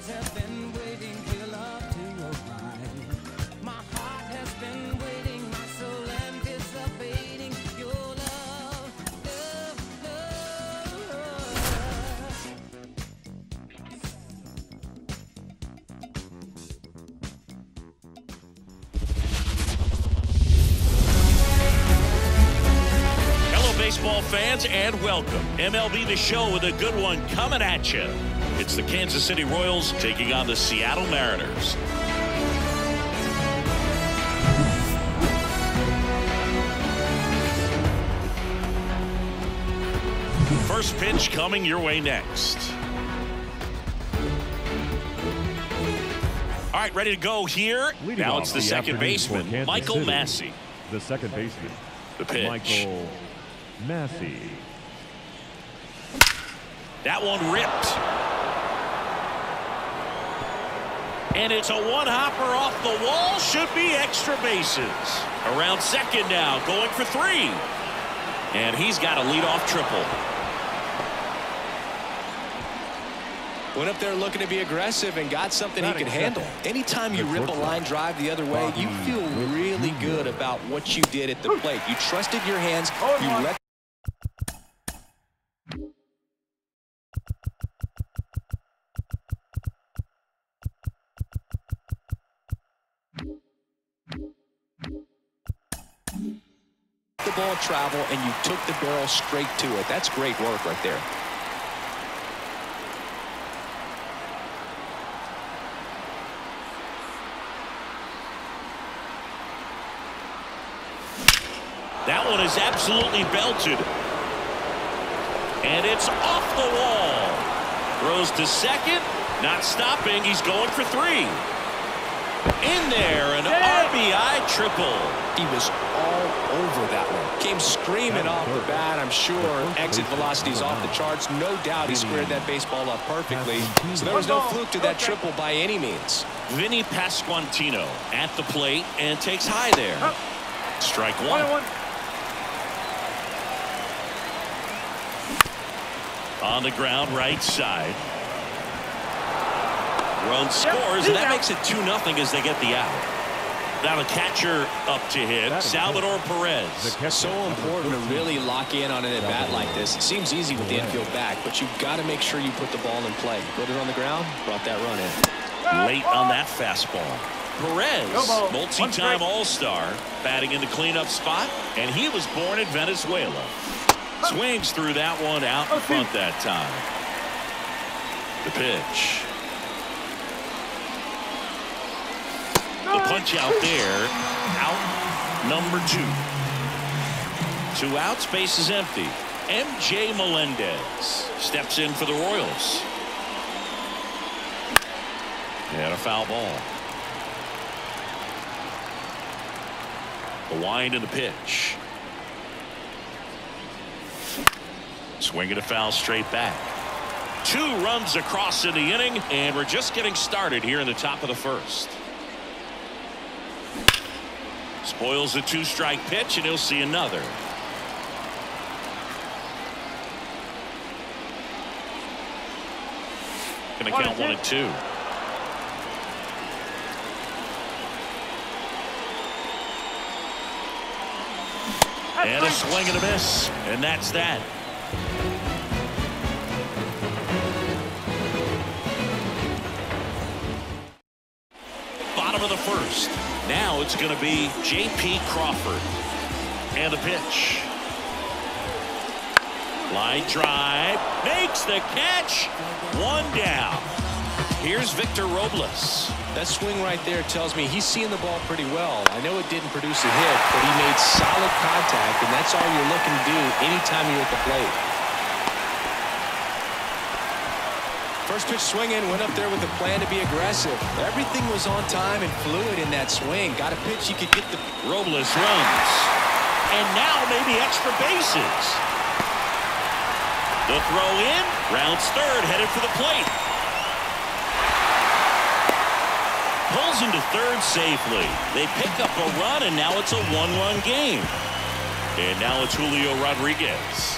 has been waiting here, love, to arrive. My heart has been waiting, my soul anticipating your love, love, love. Hello, baseball fans, and welcome. MLB The Show with a good one coming at you. It's the Kansas City Royals taking on the Seattle Mariners. First pitch coming your way next. All right, ready to go here. Now it's the second baseman, Michael Massey. The second baseman, The pitch. Michael Massey. That one ripped. And it's a one-hopper off the wall. Should be extra bases. Around second now, going for three. And he's got a leadoff triple. Went up there looking to be aggressive and got something he can handle. Anytime you rip a line drive the other way, you feel really good about what you did at the plate. You trusted your hands. You let the ball travel, and you took the barrel straight to it. That's great work right there. That one is absolutely belted. And it's off the wall. Throws to second. Not stopping. He's going for three. In there, an RBI triple. He was all over that one. Came screaming off the bat. I'm sure exit velocity's off the charts. No doubt he squared that baseball up perfectly. So there was no fluke to that triple by any means. Vinny Pasquantino at the plate and takes high there. Strike one. On the ground, right side. Run scores, and that makes it 2-0 as they get the out. Now the catcher up to hit, Salvador Perez. So important to really lock in on an at-bat like this. It seems easy with the infield back, but you've got to make sure you put the ball in play. Put it on the ground, brought that run in. Late on that fastball. Perez, multi-time All-Star, batting in the cleanup spot, and he was born in Venezuela. Swings through that one out in front that time. The pitch. The punch out there. Out number 2. 2 outs, base is empty. MJ Melendez steps in for the Royals. And a foul ball. The wind and the pitch. Swinging a foul straight back. 2 runs across in the inning, and we're just getting started here in the top of the first. Spoils the 2-strike pitch, and he'll see another. Gonna count 1 and 2. And a swing and a miss, and that's that. Bottom of the first. Now it's going to be J.P. Crawford. And the pitch. Line drive. Makes the catch. 1 down. Here's Victor Robles. That swing right there tells me he's seeing the ball pretty well. I know it didn't produce a hit, but he made solid contact, and that's all you're looking to do anytime you're at the plate. First pitch swinging, went up there with a plan to be aggressive. Everything was on time and fluid in that swing. Got a pitch you could get the... Robles runs. And now maybe extra bases. The throw in. Rounds third, headed for the plate. Pulls into third safely. They pick up a run, and now it's a 1-run game. And now it's Julio Rodriguez.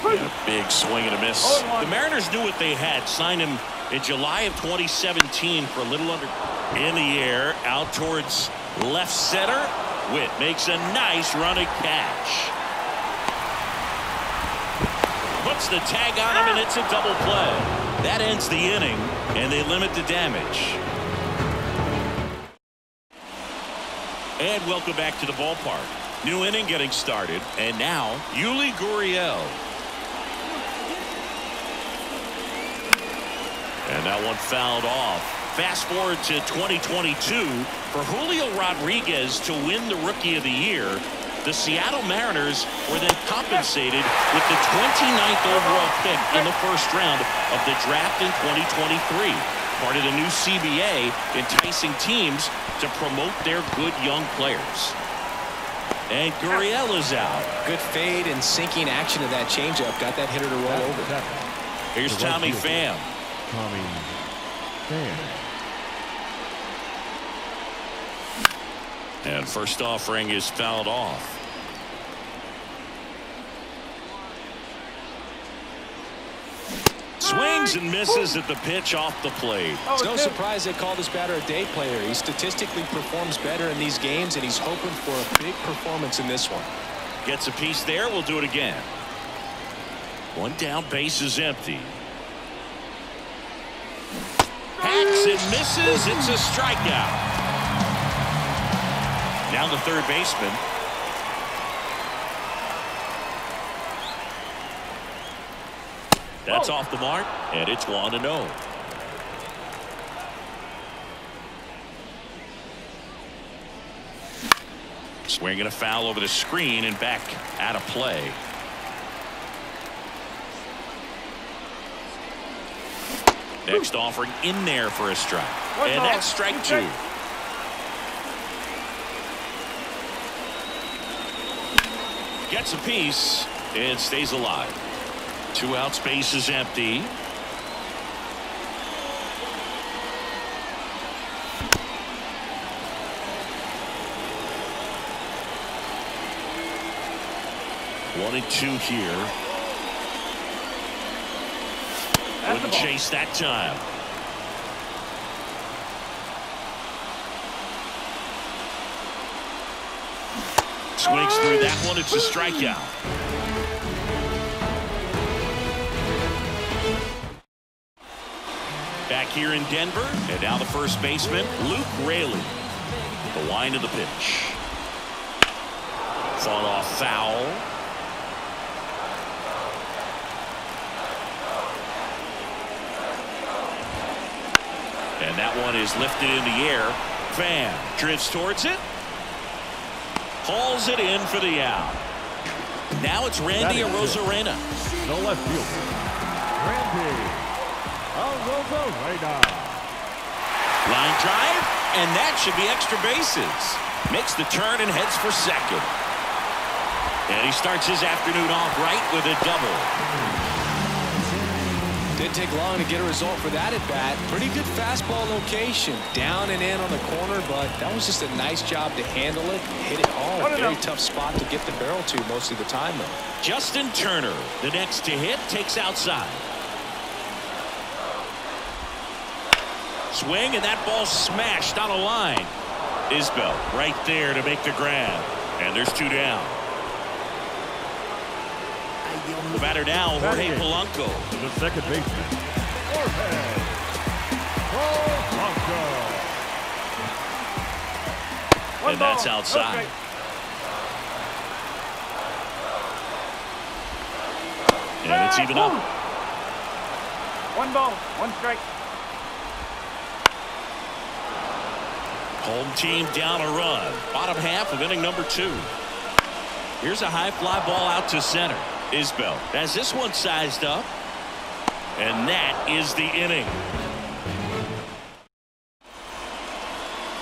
A big swing and a miss. The Mariners knew what they had. Signed him In July of 2017, for a little under in the air, out towards left center. Witt makes a nice running catch. Puts the tag on him, and it's a double play. That ends the inning, and they limit the damage. And welcome back to the ballpark. New inning getting started, and now Yuli Gurriel. And that one fouled off. Fast forward to 2022. For Julio Rodriguez to win the Rookie of the Year, the Seattle Mariners were then compensated with the 29th overall pick in the first round of the draft in 2023. Part of the new CBA, enticing teams to promote their good young players. And Gurriel is out. Good fade and sinking action of that changeup. Got that hitter to roll over. Here's Tommy Pham. Tommy Pham. And first offering is fouled off. Swings and misses at the pitch off the plate. It's no surprise they call this batter a day player. He statistically performs better in these games, and he's hoping for a big performance in this one. Gets a piece there. We'll do it again. One down, base is empty. Hacks and misses. It's a strikeout. Now the third baseman. That's off the mark, and it's 1-0. Swinging a foul over the screen and back out of play. Next offering in there for a strike. And that's strike two. Gets a piece and stays alive. 2 outs, base is empty. One and two here. Wouldn't chase that time. Swings through that one. It's a strikeout. Back here in Denver, and now the first baseman, Luke Raley. The wind of the pitch. Fought off foul. And that one is lifted in the air. Pham drifts towards it. Hauls it in for the out. Now it's Randy Arozarena. The left fielder, Randy Arozarena. Line drive, and that should be extra bases. Makes the turn and heads for second. And he starts his afternoon off right with a double. Didn't take long to get a result for that at bat. Pretty good fastball location. Down and in on the corner, but that was just a nice job to handle it. Hit it hard. Very tough spot to get the barrel to most of the time, though. Justin Turner, the next to hit, takes outside. Swing, and that ball smashed on a line. Isbell right there to make the grab. And there's 2 down. The batter now, Jorge Polanco. The second baseman, Jorge Polanco. And that's outside. Okay. And it's even up. 1 ball, 1 strike. Home team down a run. Bottom half of inning number 2. Here's a high fly ball out to center. Isbell has this one sized up. And that is the inning.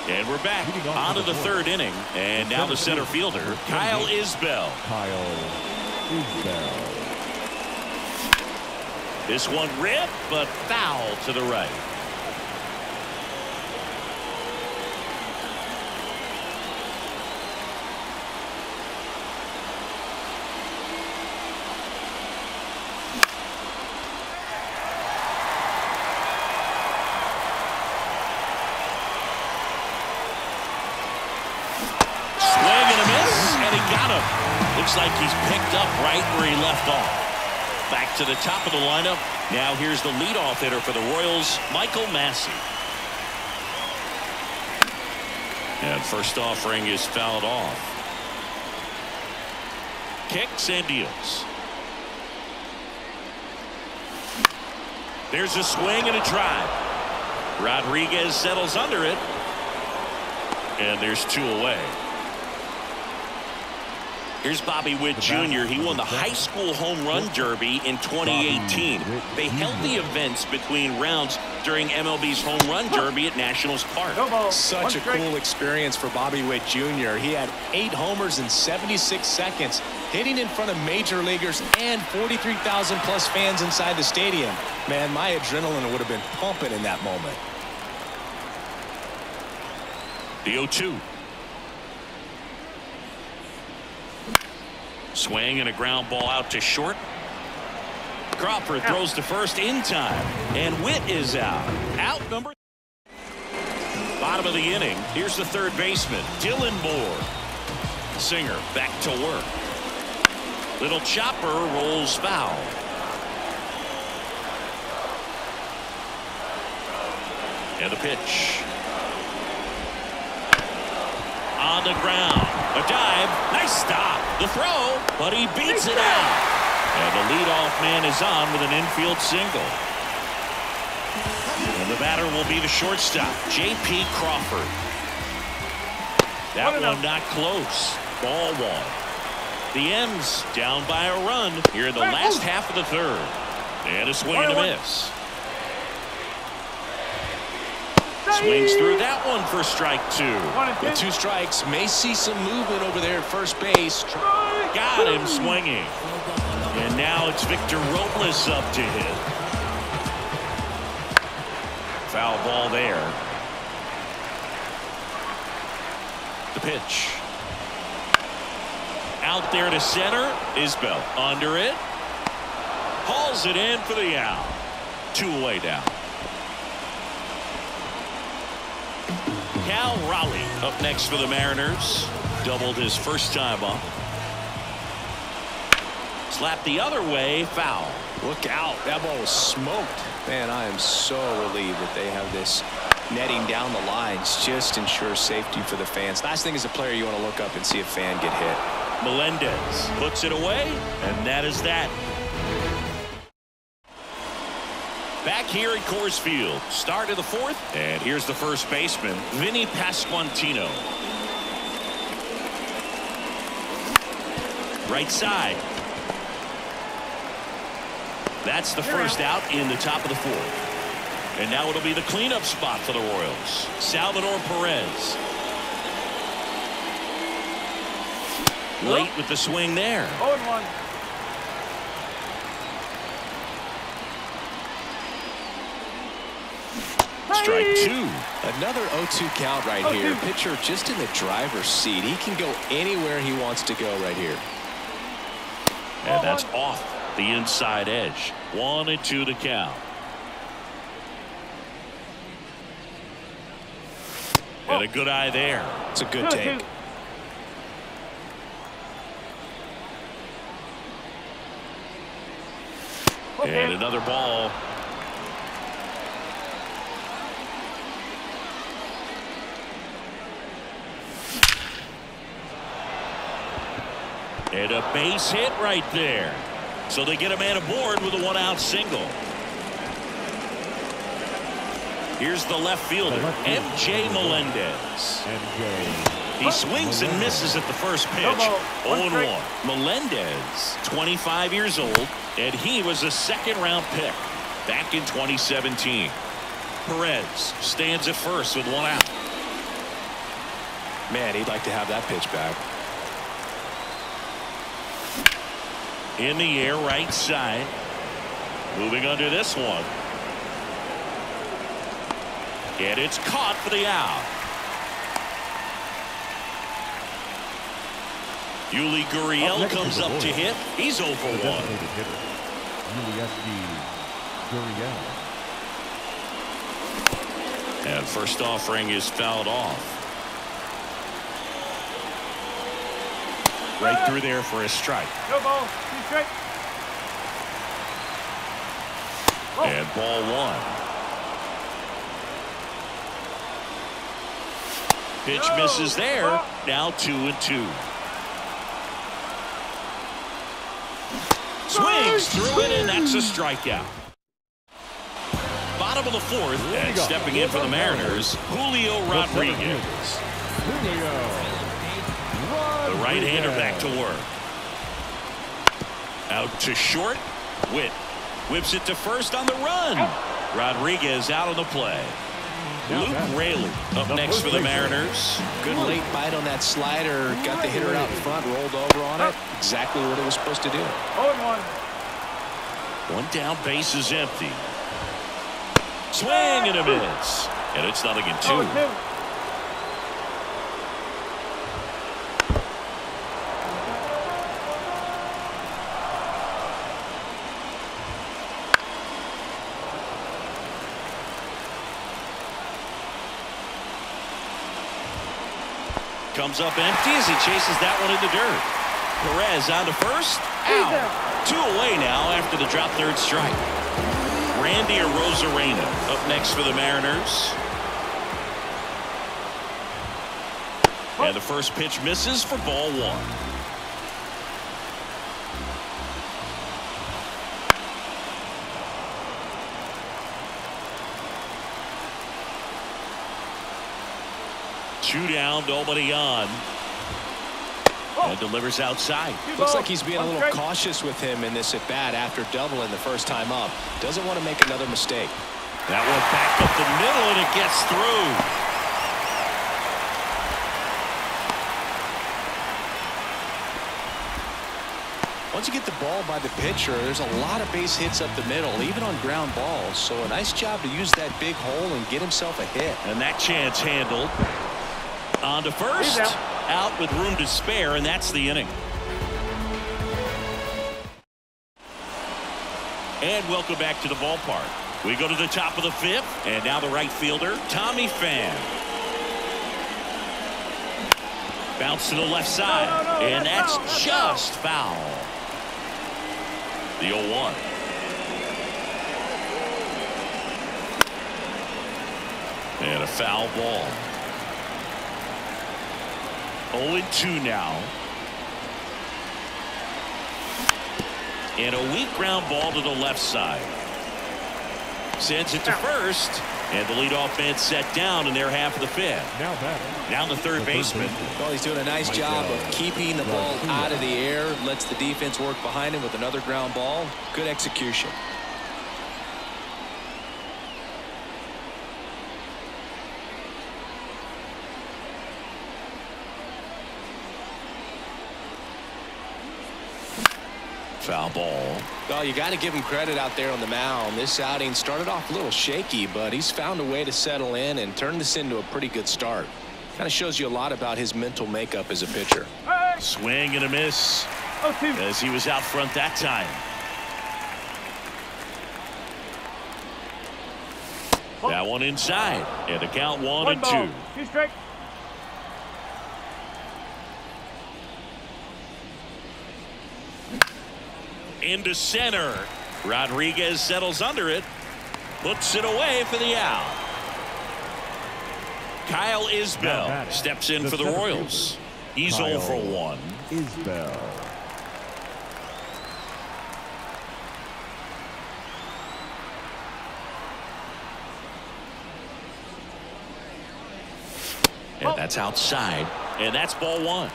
And we're back on to the third inning. And now the center fielder, Kyle Isbell. Kyle Isbell. This one ripped, but foul to the right. Got him. Looks like he's picked up right where he left off. Back to the top of the lineup. Now here's the leadoff hitter for the Royals, Michael Massey. And first offering is fouled off. Kicks and deals. There's a swing and a drive. Rodriguez settles under it. And there's 2 away. Here's Bobby Witt Jr. He won the high school home run derby in 2018. They held the events between rounds during MLB's home run derby at Nationals Park. Such a cool experience for Bobby Witt Jr. He had 8 homers in 76 seconds, hitting in front of major leaguers and 43,000 plus fans inside the stadium. Man, my adrenaline would have been pumping in that moment. The 0-2. Swing and a ground ball out to short. Crawford throws to first in time. And Witt is out. Out number. Bottom of the inning. Here's the third baseman, Dylan Moore. Singer back to work. Little chopper rolls foul. And the pitch. On the ground. A dive. Nice stop. The throw. But he beats it out. And the leadoff man is on with an infield single. And the batter will be the shortstop, J.P. Crawford. That one not close. Ball 1. The M's down by a run here in the last half of the third. And a swing and a miss. Swings through that one for strike 2. With 2 strikes, may see some movement over there at first base. Got him swinging. And now it's Victor Robles up to hit. Foul ball there. The pitch. Out there to center. Isbell under it. Hauls it in for the out. 2 away now. Cal Raleigh up next for the Mariners. Doubled his first time up. Slap the other way. Foul. Look out. That ball was smoked. Man, I am so relieved that they have this netting down the lines. Just ensures safety for the fans. Last thing as a player, you want to look up and see a fan get hit. Melendez puts it away, and that is that. Back here at Coors Field, start of the 4th, and here's the first baseman, Vinny Pasquantino. Right side. That's the first out in the top of the 4th. And now it'll be the cleanup spot for the Royals. Salvador Perez. Late with the swing there. 0-1. Strike 2. Another 0-2 count right here. Pitcher just in the driver's seat. He can go anywhere he wants to go right here. And that's off the inside edge. 1-2 to count. And a good eye there. It's a good take. And another ball. And a base hit right there. So they get a man aboard with a 1-out single. Here's the left fielder, M.J. Melendez. He swings and misses at the first pitch. 0-1. Melendez, 25 years old, and he was a second-round pick back in 2017. Perez stands at first with 1 out. Man, he'd like to have that pitch back. In the air, right side. Moving under this one. And it's caught for the out. Yuli Gurriel comes up to hit. He's 0 for 1. And first offering is fouled off. Right through there for a strike. No ball. 2 strikes. And ball 1. Pitch misses there. Now 2-2. Swings through it, and that's a strikeout. Bottom of the 4th, and stepping in for the Mariners, Julio Rodriguez. The right-hander back to work. Out to short. Witt whips it to first on the run. Rodriguez out on the play. Luke Raley up next for the Mariners. Good late bite on that slider. Got the hitter out in front, rolled over on it. Exactly what it was supposed to do. 0-1. One down, base is empty. Swing and a miss. And it's 0-2. 0-2. Comes up empty as he chases that one in the dirt. Perez on to first. Out. 2 away now after the drop third strike. Randy Arozarena up next for the Mariners. And the first pitch misses for ball 1. Two down, nobody on. And delivers outside. Looks like he's being a little cautious with him in this at bat after doubling the first time up. Doesn't want to make another mistake. That one back up the middle, and it gets through. Once you get the ball by the pitcher, there's a lot of base hits up the middle, even on ground balls. So a nice job to use that big hole and get himself a hit. And that chance handled. On to first. Out with room to spare, and that's the inning. And welcome back to the ballpark. We go to the top of the 5th, and now the right fielder, Tommy Pham. Bounce to the left side, and that's just foul. The 0-1. And a foul ball. 0-2 now. And a weak ground ball to the left side. Sends it to first. And the leadoff man set down in their half of the 5th. Now the third baseman. Well, he's doing a nice job of keeping the ball out of the air. Lets the defense work behind him with another ground ball. Good execution. Foul ball. Well, you got to give him credit out there on the mound. This outing started off a little shaky, but he's found a way to settle in and turn this into a pretty good start. Kind of shows you a lot about his mental makeup as a pitcher. Swing and a miss. 0-2. As he was out front that time. That one inside. And the count 1-2. 2 strikes. Into center. Rodriguez settles under it. Puts it away for the out. Kyle Isbell steps in for the Royals. He's 0 for 1. Isbell. And that's outside. And that's ball 1.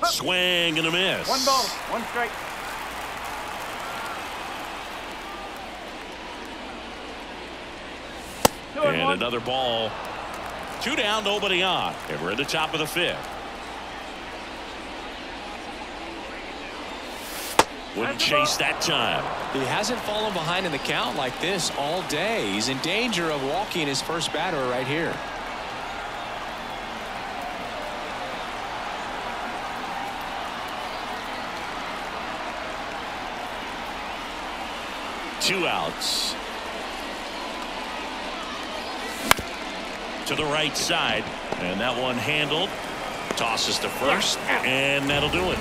Swing and a miss. 1 ball, 1 strike. And another ball. 2 down, nobody on. And we're at the top of the 5th. Wouldn't chase that time. He hasn't fallen behind in the count like this all day. He's in danger of walking his first batter right here. Two outs. to the right side, and that one handled. Tosses to first, and that'll do it.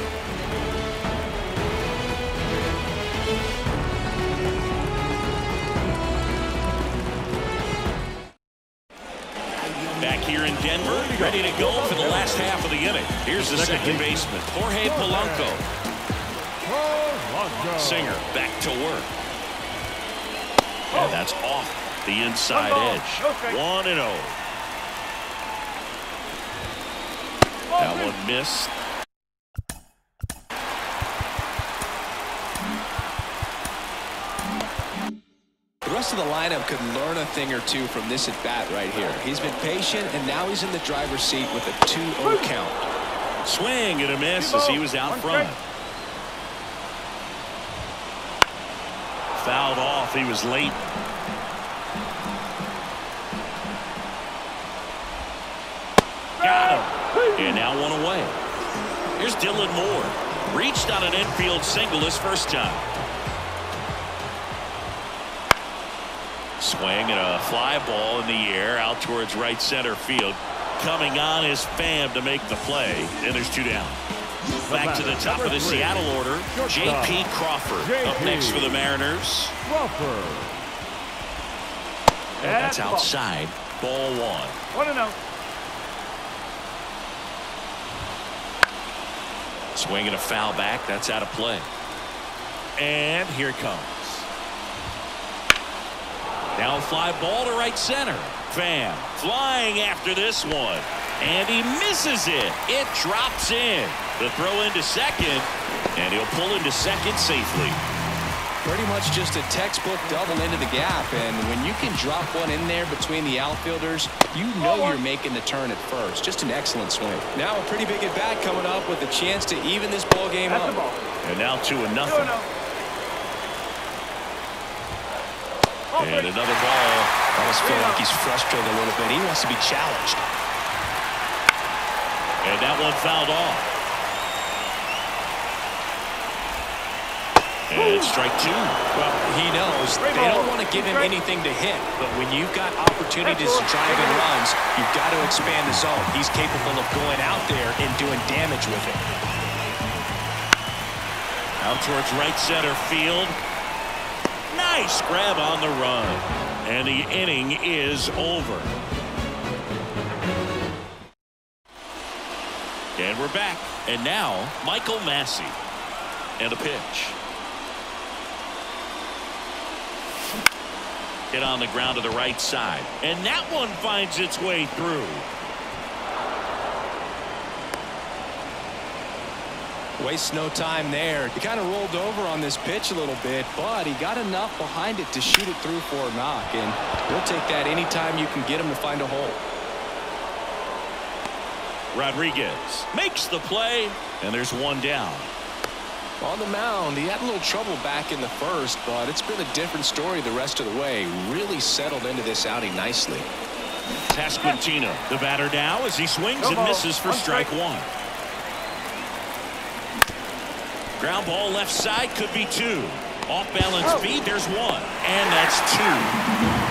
Back here in Denver, ready to go for the last half of the inning. Here's the second baseman, Jorge Polanco. Singer back to work. And that's off the inside edge. 1-0. That one missed. The rest of the lineup could learn a thing or two from this at bat right here. He's been patient, and now he's in the driver's seat with a 2-0 count. Swing and a miss as he was out front. Fouled off. He was late. Got him. And now one away. Here's Dylan Moore. Reached on an infield single his first time. Swing and a fly ball in the air out towards right center field. Coming on is Pham to make the play. And there's 2 down. Back to the top of the Seattle order. J.P. Crawford up next for the Mariners. That's outside. Ball 1. 1-0. Swing and a foul back. That's out of play. And here it comes. Down fly ball to right center. Pham flying after this one. And he misses it. It drops in. The throw into second. And he'll pull into second safely. Pretty much just a textbook double into the gap. And when you can drop one in there between the outfielders, you know you're making the turn at first. Just an excellent swing. Now a pretty big at bat coming up with a chance to even this ball game up. And now 2-0. And another ball. I almost feel like he's frustrated a little bit. He wants to be challenged. And that one fouled off. And strike 2. Well, he knows they don't want to give him anything to hit. But when you've got opportunities to drive in runs, you've got to expand the zone. He's capable of going out there and doing damage with it. Out towards right center field. Nice grab on the run. And the inning is over. And we're back. And now, Michael Massey. And a pitch. Hit on the ground to the right side. And that one finds its way through. Wastes no time there. He kind of rolled over on this pitch a little bit, but he got enough behind it to shoot it through for a knock. And we'll take that anytime you can get him to find a hole. Rodriguez makes the play, and there's 1 down. On the mound, he had a little trouble back in the first, but it's been a different story the rest of the way. Really settled into this outing nicely. Pasquantino, the batter now, as he swings and misses for strike 1. Ground ball left side, could be 2. Off balance speed, there's 1. And that's 2.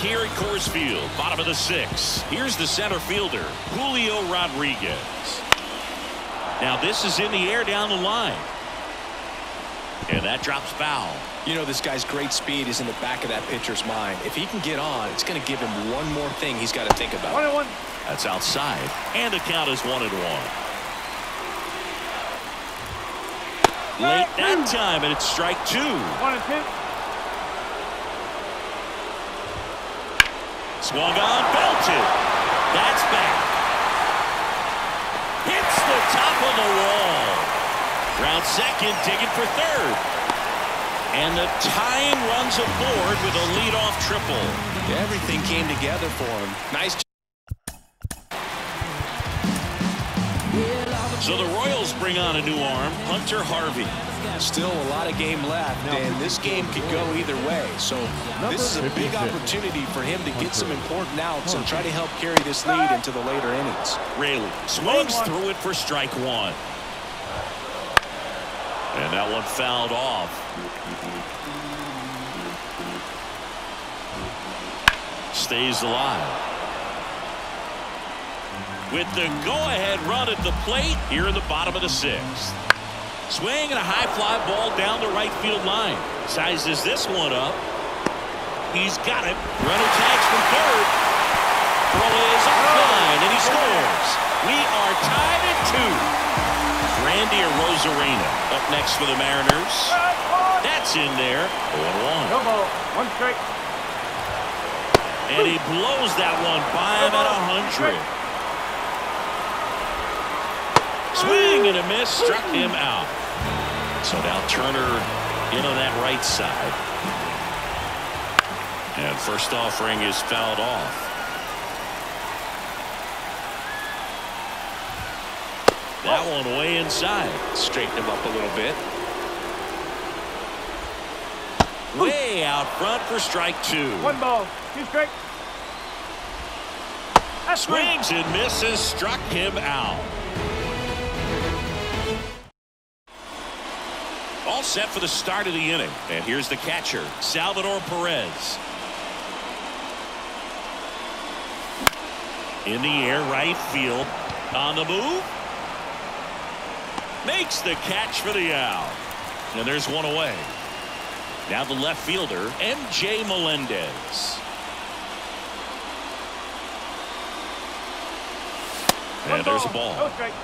Here at Coors Field, bottom of the 6th. Here's the center fielder, Julio Rodriguez. Now this is in the air down the line. And that drops foul. You know, this guy's great speed is in the back of that pitcher's mind. If he can get on, it's going to give him one more thing he's got to think about. 1-1. That's outside. And the count is 1-1. Late that time, and it's strike 2. 1-2. Swung on, belted. That's back. Hits the top of the wall. Round second, digging for third. And the tying runs aboard with a leadoff triple. Everything came together for him. Nice. So the Royals bring on a new arm, Hunter Harvey. Still a lot of game left, and this game could go either way. So this is a big opportunity for him to get some important outs and try to help carry this lead into the later innings. Raley swings through it for strike one. And that one fouled off. Stays alive. With the go-ahead run at the plate here in the bottom of the sixth. Swing and a high fly ball down the right field line. Sizes this one up. He's got it. Runner tags from third. Throw is offline and he scores. We are tied at 2. Randy or Rosarena up next for the Mariners. That's in there. 0-1. No ball. 1 strike. And he blows that one by him at 100. Swing and a miss, struck him out. So now Turner in on that right side. And first offering is fouled off. That one way inside. Straighten him up a little bit. Way out front for strike 2. 1 ball. 2 strike. Swings and misses, struck him out. All set for the start of the inning. And here's the catcher, Salvador Perez. In the air, right field. On the move. Makes the catch for the out. And there's one away. Now the left fielder, MJ Melendez. And there's a ball. No strike.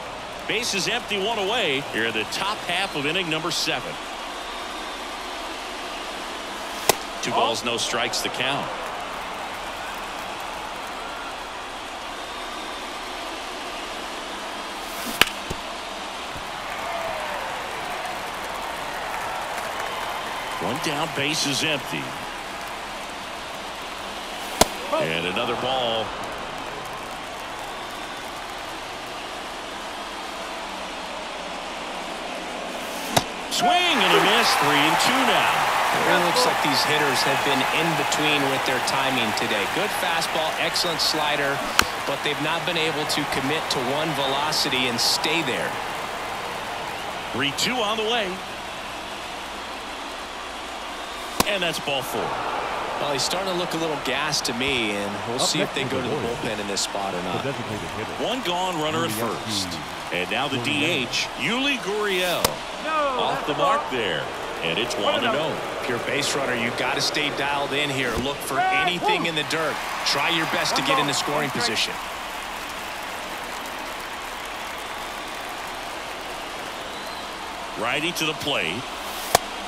Base is empty, one away here in the top half of inning number 7. 2 balls, no strikes to count. One down, base is empty. And another ball. Swing and a miss, 3-2 now. It really looks like these hitters have been in between with their timing today. Good fastball, excellent slider, but they've not been able to commit to one velocity and stay there. 3-2 on the way. And that's ball 4. Well, he's starting to look a little gassed to me, and we'll see if they go to the bullpen in this spot or not. One gone, runner at first. And now the DH, Yuli Gurriel. Off the mark there. And it's 1-0. If you're a base runner, you've got to stay dialed in here. Look for anything in the dirt. Try your best to get into scoring position. Righty to the plate.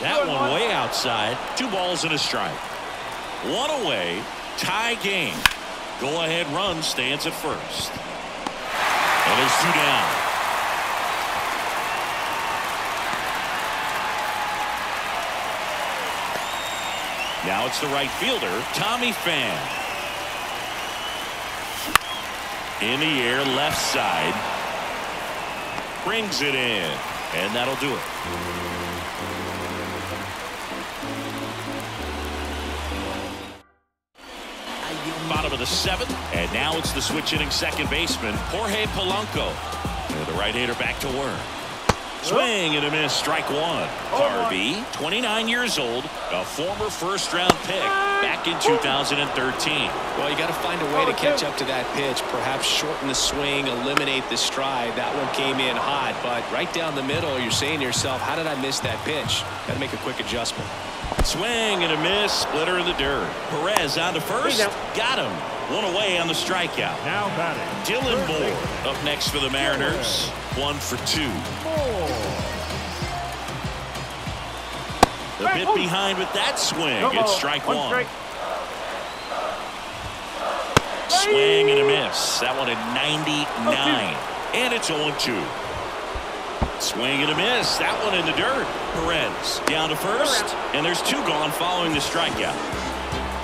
That one way outside. 2 balls and a strike. 1 away. Tie game. Go ahead run stands at first. And there's 2 down. Now it's the right fielder, Tommy Pham. In the air, left side. Brings it in. And that'll do it. Bottom of the 7th. And now it's the switch hitting second baseman, Jorge Polanco. And the right-hander back to work. Swing and a miss, strike 1. Harvey, 29 years old, a former first-round pick back in 2013. Well, you got to find a way to catch up to that pitch. Perhaps shorten the swing, eliminate the stride. That one came in hot, but right down the middle, you're saying to yourself, how did I miss that pitch? Got to make a quick adjustment. Swing and a miss, splitter in the dirt. Perez on to first, got him. 1 away on the strikeout. Now batting, Dylan Moore up next for the Mariners. 1 for 2. A bit behind with that swing. It's strike 1. Swing and a miss. That one at 99. And it's 0-2. Swing and a miss. That one in the dirt. Perez down to first. And there's 2 gone following the strikeout.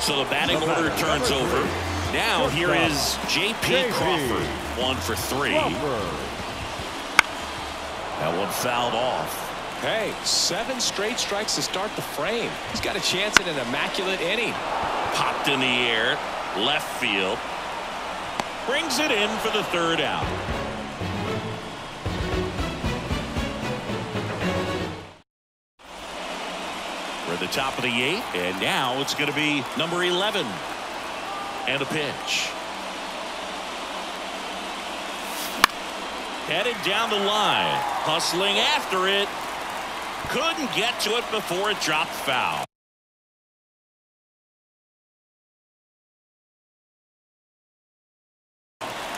So the batting order turns over. Now here is J.P. Crawford. 1 for 3. That one fouled off. Hey, 7 straight strikes to start the frame. He's got a chance at an immaculate inning. Popped in the air, left field. Brings it in for the 3rd out. We're at the top of the 8th, and now it's going to be number 11. And a pitch. Headed down the line, hustling after it. Couldn't get to it before it dropped foul.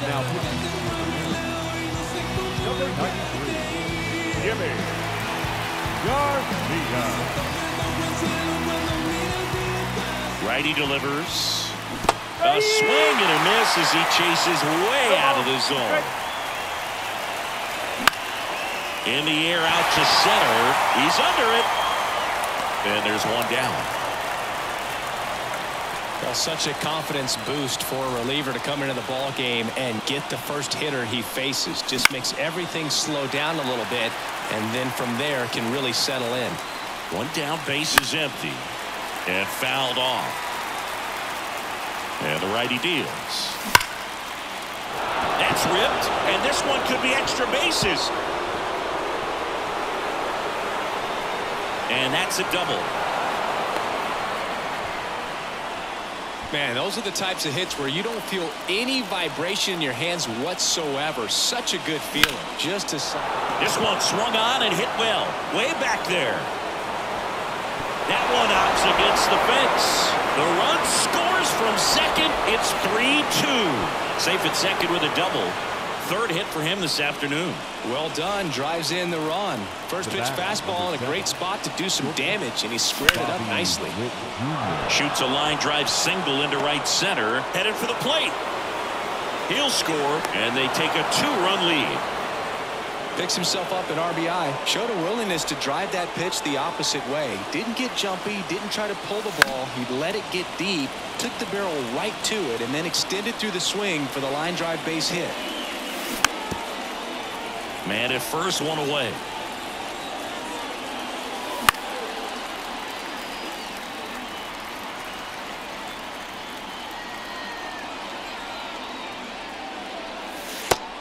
Now, number 93, Jimmy Garcia. Righty delivers. A swing and a miss as he chases way out of the zone. In the air out to center. He's under it. And there's one down. Well, such a confidence boost for a reliever to come into the ball game and get the first hitter he faces. Just makes everything slow down a little bit, and then from there can really settle in. One down, base is empty. And fouled off. And the righty deals. That's ripped, and this one could be extra bases. And that's a double. Man, those are the types of hits where you don't feel any vibration in your hands whatsoever. Such a good feeling. Just as this one swung on and hit well. Way back there. That one outs against the fence. The run scores from second. It's 3-2. Safe at second with a double. 3rd hit for him this afternoon. Well done. Drives in the run. First pitch fastball in a great spot to do some damage, and he squared it up nicely. Shoots a line drive single into right center. Headed for the plate. He'll score, and they take a 2-run lead. Picks himself up an RBI. Showed a willingness to drive that pitch the opposite way. Didn't get jumpy. Didn't try to pull the ball. He let it get deep. Took the barrel right to it, and then extended through the swing for the line drive base hit. Man at first, one away.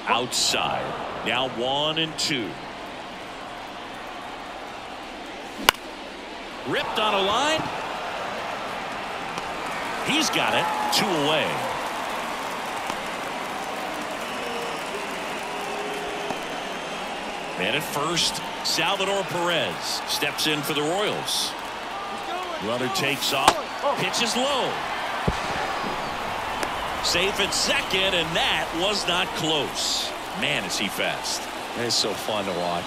Outside. Now 1-2. Ripped on a line. He's got it. 2 away. Man at first, Salvador Perez steps in for the Royals. Runner takes off, pitches low. Safe at second, and that was not close. Man, is he fast. It's so fun to watch.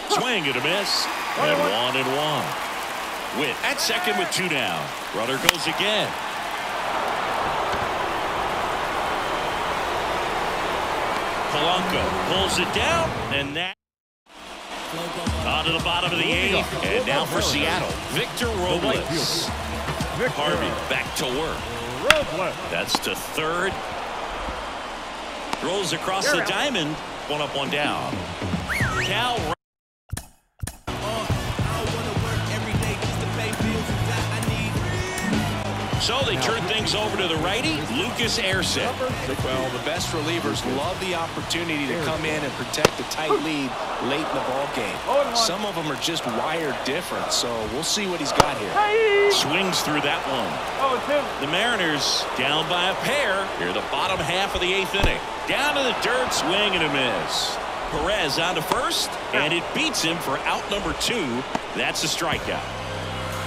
Swing and a miss, and 1-1. Witt at second with 2 down. Runner goes again. Polanco pulls it down, and that on to the bottom of the 8th, and now for Seattle, Victor Robles. Harvey back to work. That's to 3rd. Throws across the diamond. 1 up, 1 down. Cal. So they turn things over to the righty, Lucas Erceg. Well, the best relievers love the opportunity to come in and protect a tight lead late in the ball game. Some of them are just wired different, so we'll see what he's got here. Swings through that one. The Mariners down by a pair here, the bottom half of the 8th inning. Down to the dirt, swing and a miss. Perez on to first, and it beats him for out number 2. That's a strikeout.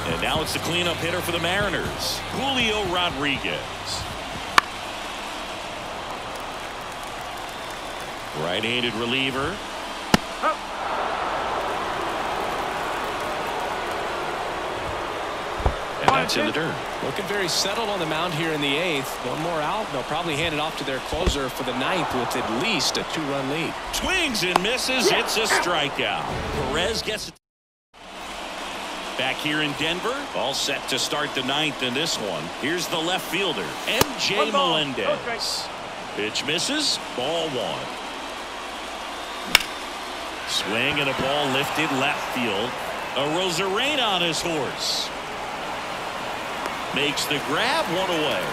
And now it's the cleanup hitter for the Mariners, Julio Rodriguez. Right-handed reliever. And that's in the dirt. Looking very settled on the mound here in the 8th. One more out. They'll probably hand it off to their closer for the 9th with at least a 2-run lead. Swings and misses. It's a strikeout. Perez gets it. Back here in Denver, all set to start the 9th in this one. Here's the left fielder, M.J. Melendez. Pitch misses, ball 1. Swing and a ball lifted left field. A Rosarena on his horse. Makes the grab, one away.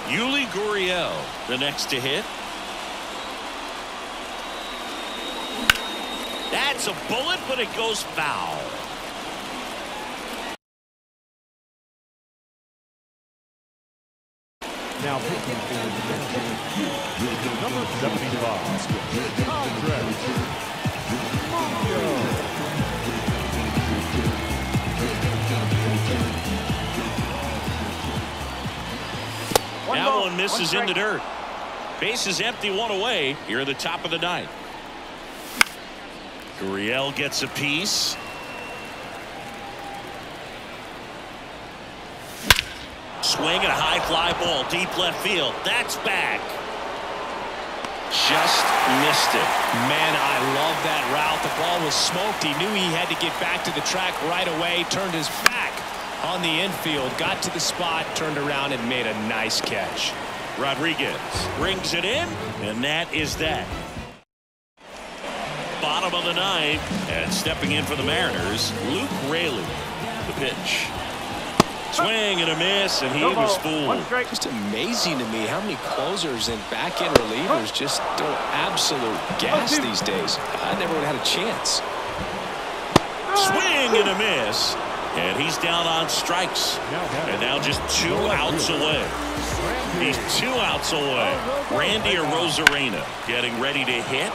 Yuli Gurriel, the next to hit. That's a bullet, but it goes foul. Now pitching for the number 75, Andres Munoz. That one misses in the dirt. Base is empty, one away here at the top of the ninth. Gurriel gets a piece. Swing and a high fly ball deep left field. That's back. Just missed it. Man, I love that route. The ball was smoked. He knew he had to get back to the track right away. Turned his back on the infield. Got to the spot. Turned around and made a nice catch. Rodriguez brings it in, and that is that. Bottom of the ninth, and stepping in for the Mariners, Luke Raley. The pitch. Swing and a miss, and he was fooled. Just amazing to me how many closers and back-end relievers just do absolute gas these days. I never would have had a chance. Swing and a miss, and he's down on strikes. And now just 2 outs away. He's 2 outs away. Randy Rosarena getting ready to hit.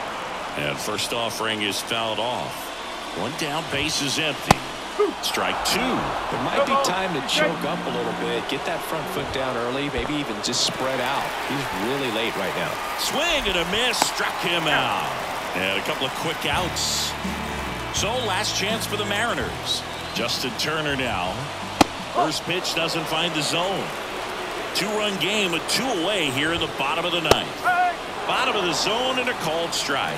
And first offering is fouled off. One down, base is empty. Strike 2. It might be time to choke up a little bit. Get that front foot down early. Maybe even just spread out. He's really late right now. Swing and a miss. Struck him out. And a couple of quick outs. So last chance for the Mariners. Justin Turner now. First pitch doesn't find the zone. 2-run game with 2 away here in the bottom of the ninth. Bottom of the zone and a called strike.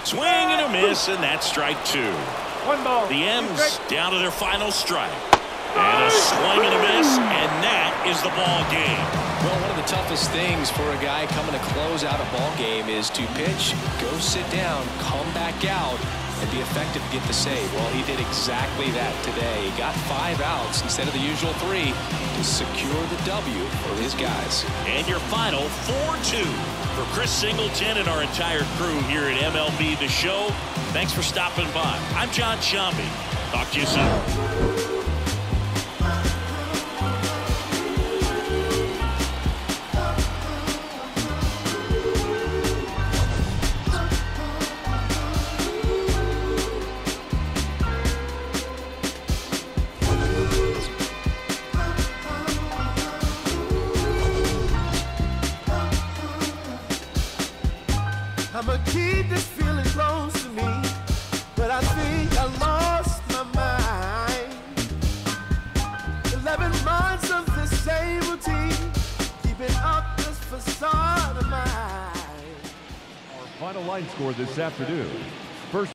Swing and a miss, and that's strike 2. The M's down to their final strike. And a swing and a miss, and that is the ball game. Well, one of the toughest things for a guy coming to close out a ball game is to pitch, go sit down, come back out, and be effective to get the save. Well, he did exactly that today. He got 5 outs instead of the usual 3 to secure the W for his guys. And your final 4-2 for Chris Singleton and our entire crew here at MLB The Show. Thanks for stopping by. I'm John Shambi. Talk to you soon. I'ma keep this feeling close to me, but I think I lost my mind. 11 months of the same routine, keeping up this facade of mine. Our final line score this afternoon.